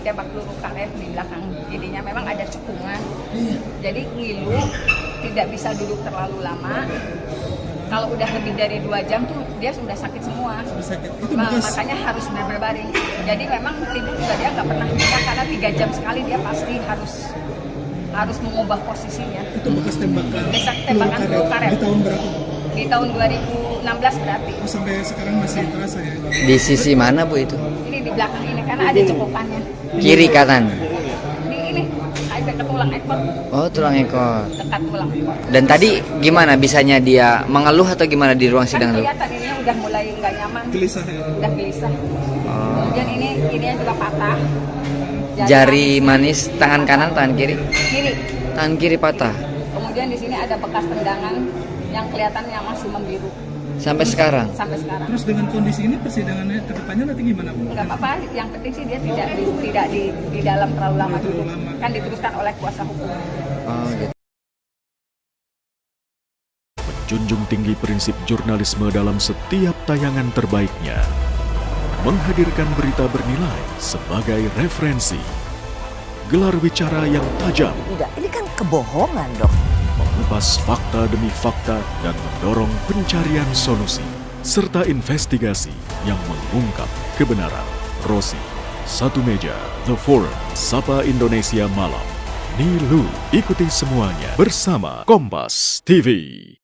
ditembak peluru karet di belakang ininya, memang ada cekungan. Jadi ngilu, tidak bisa duduk terlalu lama. Kalau udah lebih dari 2 jam tuh dia sudah sakit semua. Makanya harus berbaring. Jadi memang tidur juga dia nggak pernah bisa, karena 3 jam sekali dia pasti harus mengubah posisinya. Itu bekas tembakan peluru karet. Di tahun berapa? Di tahun 2016 berarti. Oh, sampai sekarang masih terasa ya? Di sisi mana Bu itu? Ini di belakang ini karena ada cepukannya. Kiri kanan? Di ini, kayak ke tulang ekor, Oh, tulang ekor. dekat tulang ekor. Dan tadi gimana bisanya dia mengeluh atau gimana di ruang Kan sidang tuh? kelihatan ini udah mulai nggak nyaman, Gelisah ya? udah gelisah. Oh. Kemudian ininya juga patah. Jari manis tangan kanan, tangan kiri? Kiri. Tangan kiri patah. Kemudian di sini ada bekas tendangan yang kelihatannya masih membiru Sampai sekarang? sampai sekarang. Terus dengan kondisi ini persidangannya ke depannya nanti gimana Bu? Nggak apa-apa, yang penting sih dia tidak di dalam terlalu lama dulu. Kan diteruskan oleh kuasa hukum. Oh, gitu. Menjunjung tinggi prinsip jurnalisme dalam setiap tayangan terbaiknya. Menghadirkan berita bernilai sebagai referensi. Gelar bicara yang tajam, Tidak, ini kan kebohongan dong. mengupas fakta demi fakta dan mendorong pencarian solusi, serta investigasi yang mengungkap kebenaran. Rosi, Satu Meja, The Forum, Sapa Indonesia Malam. Nilu, ikuti semuanya bersama Kompas TV.